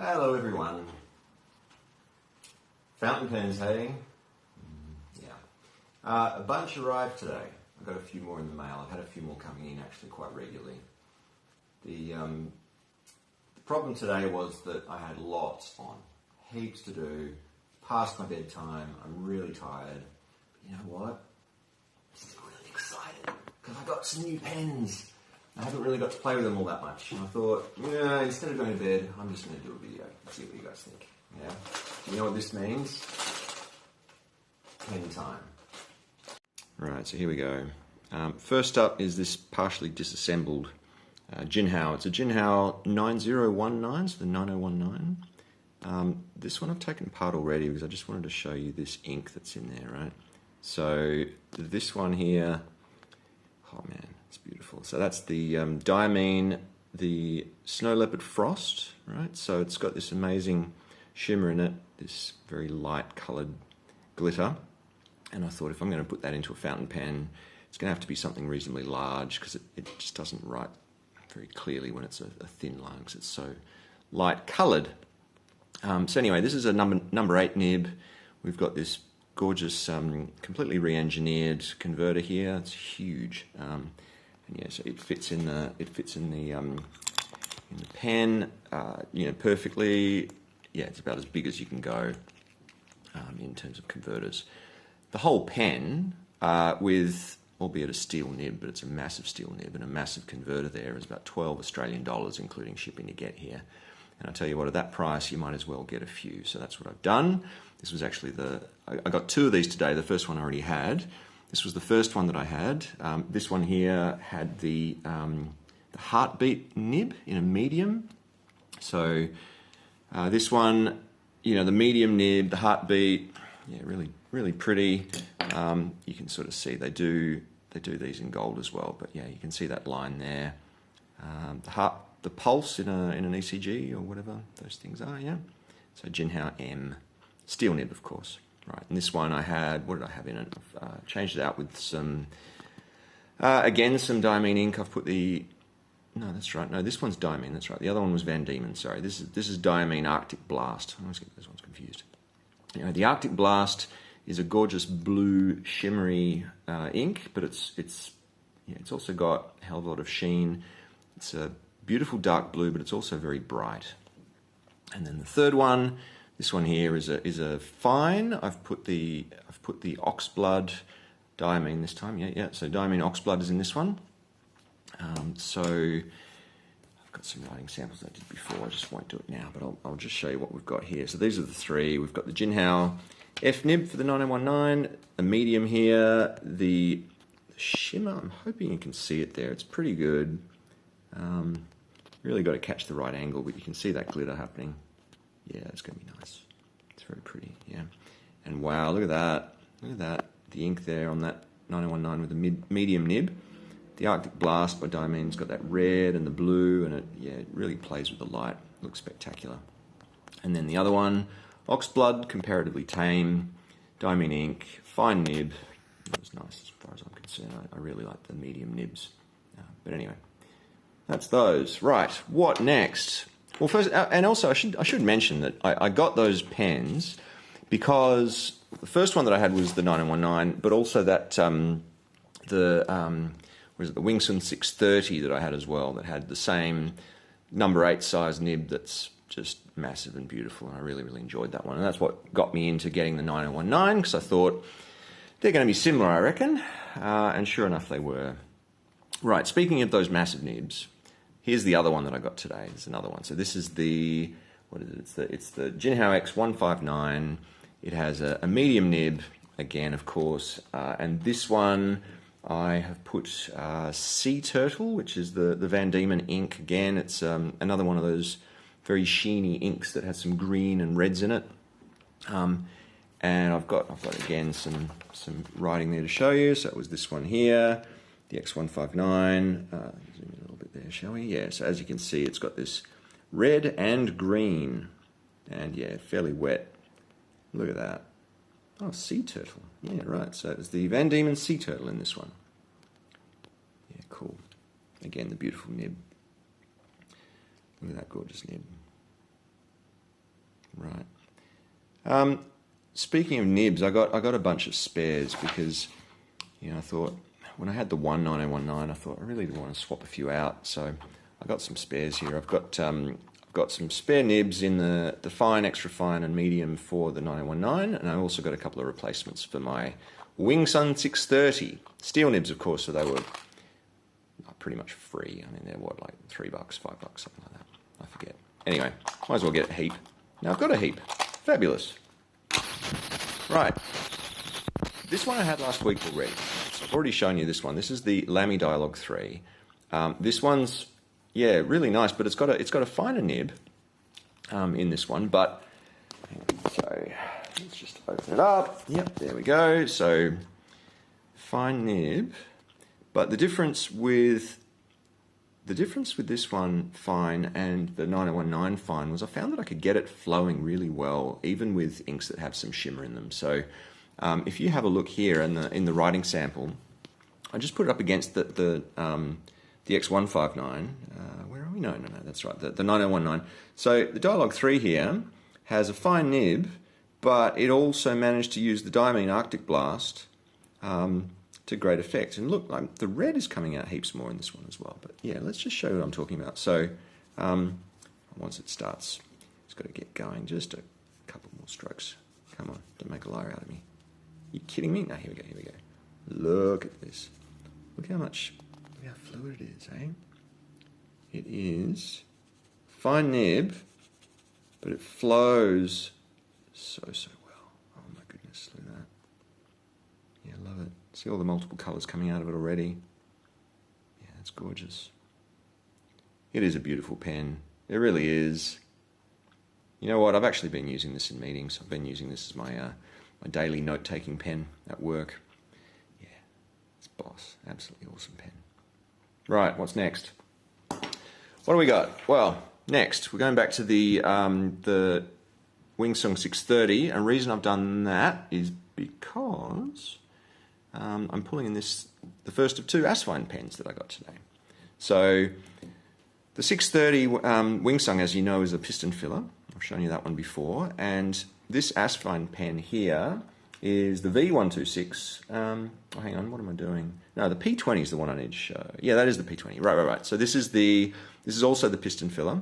Hello everyone. Fountain pens, hey? Yeah. A bunch arrived today. I've got a few more in the mail. I've had a few more coming in actually quite regularly. The problem today was that I had lots on. Heaps to do. Past my bedtime. I'm really tired. But you know what? I'm still really excited because I got some new pens. I haven't really got to play with them all that much. And I thought, yeah, instead of going to bed, I'm just going to do a video and see what you guys think. Yeah. You know what this means? Pen time. Right, so here we go. First up is this partially disassembled Jinhao. It's a Jinhao 9019, so the 9019. This one I've taken apart already because I just wanted to show you this ink that's in there, right? So this one here, oh man, it's beautiful. So that's the Diamine, the Snow Leopard Frost, right? So it's got this amazing shimmer in it, this very light coloured glitter. And I thought if I'm going to put that into a fountain pen, it's going to have to be something reasonably large because it just doesn't write very clearly when it's a thin line because it's so light coloured. So anyway, this is a number 8 nib. We've got this gorgeous, completely re-engineered converter here. It's huge, and yeah, so it fits in the pen, you know, perfectly. Yeah, it's about as big as you can go in terms of converters. The whole pen, with albeit a steel nib, but it's a massive steel nib and a massive converter there, is about $12 Australian, including shipping to get here. And I tell you what, at that price, you might as well get a few. So that's what I've done. This was actually I got 2 of these today. The first one I already had. This was the first one that I had. This one here had the heartbeat nib in a medium. So this one, you know, the medium nib, the heartbeat, yeah, really pretty. You can sort of see they do these in gold as well. But yeah, you can see that line there. The pulse in an ECG or whatever those things are, yeah. So Jinhao M, steel nib, of course, right. And this one I had, what did I have in it? I've changed it out with some, again, some Diamine ink. I've put no, that's right. No, this one's Diamine. That's right. The other one was Van Diemen. Sorry, this is Diamine Arctic Blast. I always get those ones confused. You know, the Arctic Blast is a gorgeous blue shimmery ink, but it's also got a hell of a lot of sheen. It's a beautiful dark blue, but it's also very bright. And then the third one, this one here is a fine. I've put the Oxblood Diamine this time. Yeah. So Diamine Oxblood is in this one. So I've got some writing samples I did before. I just won't do it now, but I'll just show you what we've got here. So these are the 3. We've got the Jinhao F nib for the 9019, a medium here, the shimmer. I'm hoping you can see it there. It's pretty good. Really got to catch the right angle, but you can see that glitter happening. Yeah, it's going to be nice. It's very pretty, yeah. And wow, look at that. Look at that. The ink there on that 9019 with the medium nib. The Arctic Blast by Diamine's got that red and the blue, and it really plays with the light. Looks spectacular. And then the other one, Oxblood, comparatively tame. Diamine ink, fine nib. That was nice as far as I'm concerned. I really like the medium nibs. But anyway. That's those. Right, what next? Well, first, and also I should mention that I got those pens because the first one that I had was the 9019, but also that the Wingsung 630 that I had as well, that had the same number 8 size nib that's just massive and beautiful, and I really enjoyed that one. And that's what got me into getting the 9019 because I thought they're going to be similar, I reckon, and sure enough they were. Right, speaking of those massive nibs, here's the other one that I got today. There's another one. So this is what is it? It's the Jinhao X159. It has a medium nib, again, of course. And this one, I have put Sea Turtle, which is the Van Diemen ink. Again, it's another one of those very sheeny inks that has some green and reds in it. And I've got again some writing there to show you. So it was this one here. The X159, zoom in a little bit there, shall we? Yeah, so as you can see, it's got this red and green, and yeah, fairly wet. Look at that. Oh, Sea Turtle. Yeah, right, so it's the Van Diemen Sea Turtle in this one. Yeah, cool. Again, the beautiful nib. Look at that gorgeous nib. Right. Speaking of nibs, I got a bunch of spares because, you know, I thought when I had the 9019, I thought I really did want to swap a few out. So I got some spares here. I've got some spare nibs in the fine, extra fine, and medium for the 9019, and I also got a couple of replacements for my Wingsung 630 steel nibs, of course. So they were pretty much free. I mean, they're what, like $3, $5, something like that. I forget. Anyway, might as well get a heap. Now I've got a heap. Fabulous. Right. This one I had last week already. So I've already shown you this one. This is the Lamy Dialog 3. This one's, yeah, really nice, but it's got a finer nib in this one. But so let's just open it up. Yep, there we go. So fine nib, but the difference with this one fine and the 9019 fine was I found that I could get it flowing really well, even with inks that have some shimmer in them. So if you have a look here in the writing sample, I just put it up against the X159. Where are we? No, that's right, the 9019. So the Dialog 3 here has a fine nib, but it also managed to use the Diamine Arctic Blast to great effect. And look, the red is coming out heaps more in this one as well. But yeah, let's just show you what I'm talking about. So once it starts, it's got to get going. Just a couple more strokes. Come on, don't make a liar out of me. You kidding me? No, here we go. Look at this. Look how fluid it is, eh? It is fine nib, but it flows so well. Oh my goodness, look at that. Yeah, I love it. See all the multiple colours coming out of it already? Yeah, it's gorgeous. It is a beautiful pen. It really is. You know what? I've actually been using this in meetings. I've been using this as my daily note-taking pen at work. Yeah, it's boss. Absolutely awesome pen. Right, what's next? What do we got? Well, next we're going back to the Wingsung 630. And the reason I've done that is because I'm pulling in the first of two Asvine pens that I got today. So the 630 Wingsung, as you know, is a piston filler. I've shown you that one before. And this Asvine pen here is the V126. Oh, hang on, what am I doing? No, the P20 is the one I need to show. Yeah, that is the P20. Right. So this is also the piston filler.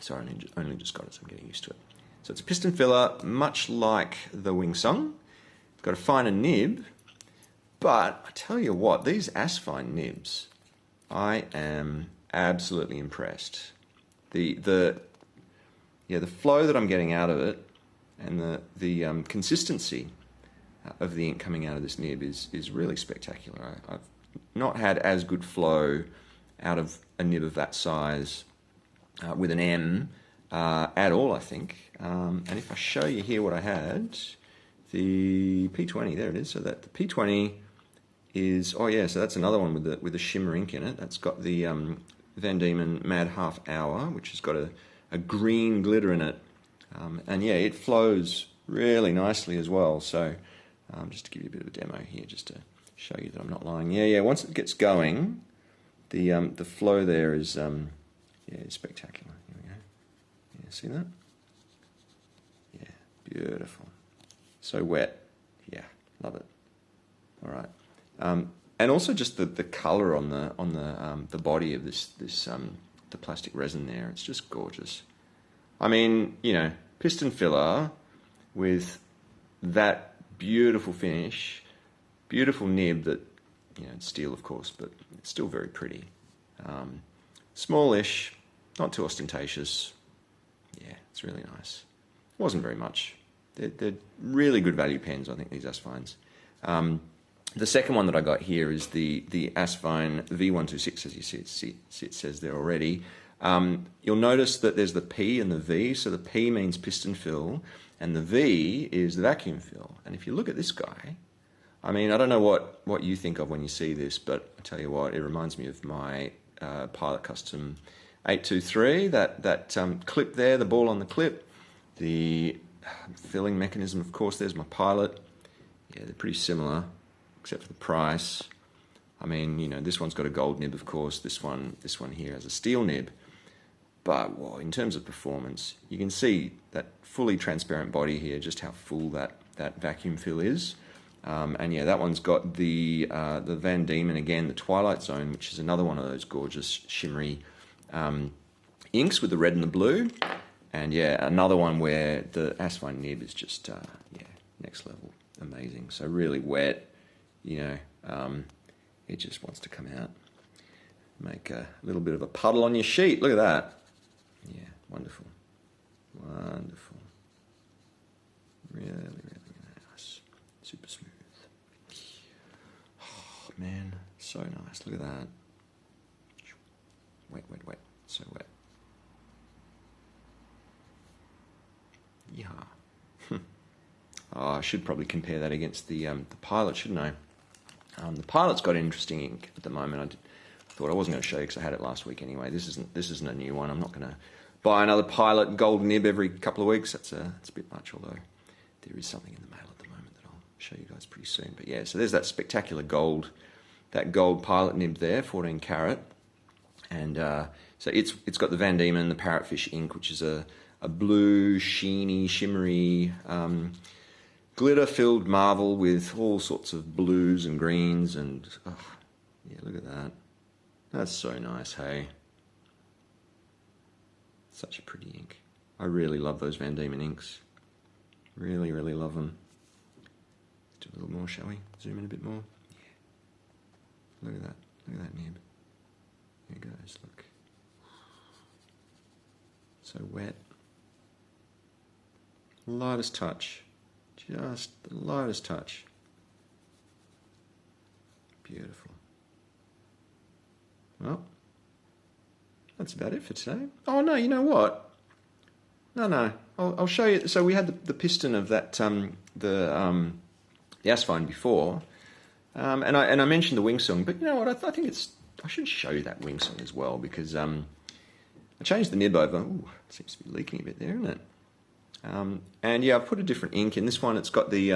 Sorry, I only just got it, so I'm getting used to it. So it's a piston filler, much like the Wingsung. It's got a finer nib, but I tell you what, these Asvine nibs, I am absolutely impressed. The flow that I'm getting out of it and the consistency of the ink coming out of this nib is really spectacular. I've not had as good flow out of a nib of that size with an M at all, I think. And if I show you here what I had, the P20, there it is. So that the P20 is, oh yeah, so that's another one with the shimmer ink in it. That's got the Van Diemen Mad Half Hour, which has got a green glitter in it. And yeah, it flows really nicely as well. So just to give you a bit of a demo here, just to show you that I'm not lying. Yeah, once it gets going, the flow there is spectacular. Here we go. Yeah, see that? Yeah, beautiful. So wet. Yeah, love it. All right. And also just the color on the body of this the plastic resin there. It's just gorgeous. I mean, you know, piston filler with that beautiful finish, beautiful nib that, you know, it's steel of course, but it's still very pretty. Smallish, not too ostentatious. Yeah, it's really nice. It wasn't very much. They're really good value pens, I think, these Asvines. The second one that I got here is the Asvine V126, as you see it says there already. You'll notice that there's the P and the V, so the P means piston fill, and the V is the vacuum fill. And if you look at this guy, I mean, I don't know what you think of when you see this, but I tell you what, it reminds me of my Pilot Custom 823, that clip there, the ball on the clip, the filling mechanism, of course, there's my Pilot. Yeah, they're pretty similar, except for the price. I mean, you know, this one's got a gold nib, of course. This one here has a steel nib. But, well, in terms of performance, you can see that fully transparent body here, just how full that vacuum fill is. And yeah, that one's got the Van Diemen again, the Twilight Zone, which is another one of those gorgeous shimmery inks with the red and the blue. And yeah, another one where the Asvine nib is just yeah, next level, amazing. So really wet, you know, it just wants to come out, make a little bit of a puddle on your sheet. Look at that. Yeah, wonderful, wonderful, really, really nice, super smooth. Oh man, so nice. Look at that. Wet, wet, wet, so wet. Yeah. Oh, I should probably compare that against the Pilot, shouldn't I? The Pilot's got interesting ink at the moment. I thought I wasn't going to show you because I had it last week anyway. This isn't a new one. I'm not going to buy another Pilot gold nib every couple of weeks. That's a bit much, although there is something in the mail at the moment that I'll show you guys pretty soon. But yeah, so there's that spectacular gold, that gold Pilot nib there, 14 karat, and so it's got the Van Diemen, the Parrotfish ink, which is a blue, sheeny, shimmery, glitter-filled marble with all sorts of blues and greens, and oh, yeah, look at that. That's so nice, hey? Such a pretty ink. I really love those Van Diemen inks. Really, really love them. Let's do a little more, shall we? Zoom in a bit more. Yeah. Look at that. Look at that nib. There it goes, look. So wet. Lightest touch. Just the lightest touch. Beautiful. Well, that's about it for today. Oh no, you know what? No, I'll show you. So we had the piston of that the Asvine before, and I mentioned the Wingsung, but you know what? I think I should show you that Wingsung as well, because I changed the nib over. Ooh, it seems to be leaking a bit there, isn't it? And yeah, I've put a different ink in. This one, it's got the,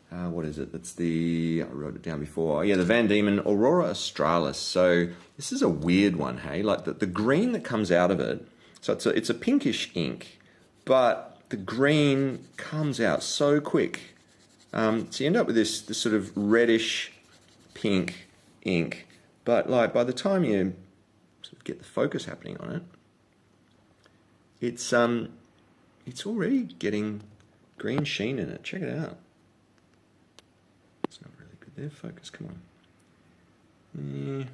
what is it? It's the, I wrote it down before. Yeah, the Van Diemen Aurora Australis. So this is a weird one, hey? Like the green that comes out of it, so it's a pinkish ink, but the green comes out so quick. So you end up with this sort of reddish pink ink, but like by the time you sort of get the focus happening on it, it's already getting green sheen in it. Check it out. It's not really good there. Focus, come on. Yeah.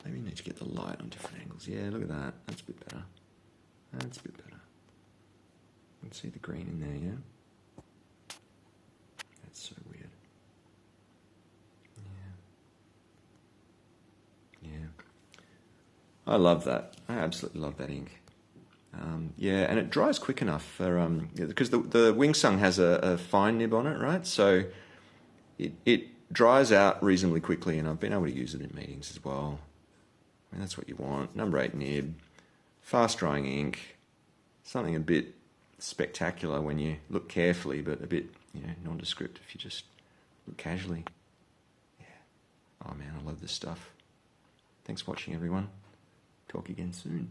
Maybe you need to get the light on different angles. Yeah, look at that. That's a bit better. That's a bit better. You can see the green in there, yeah? That's so weird. Yeah. I love that. I absolutely love that ink. Yeah, and it dries quick enough for because the Wingsung has a fine nib on it, right? So it dries out reasonably quickly, and I've been able to use it in meetings as well. I mean, that's what you want. Number 8 nib, fast drying ink, something a bit spectacular when you look carefully, but a bit nondescript if you just look casually. Yeah. Oh man, I love this stuff. Thanks for watching, everyone. Talk again soon.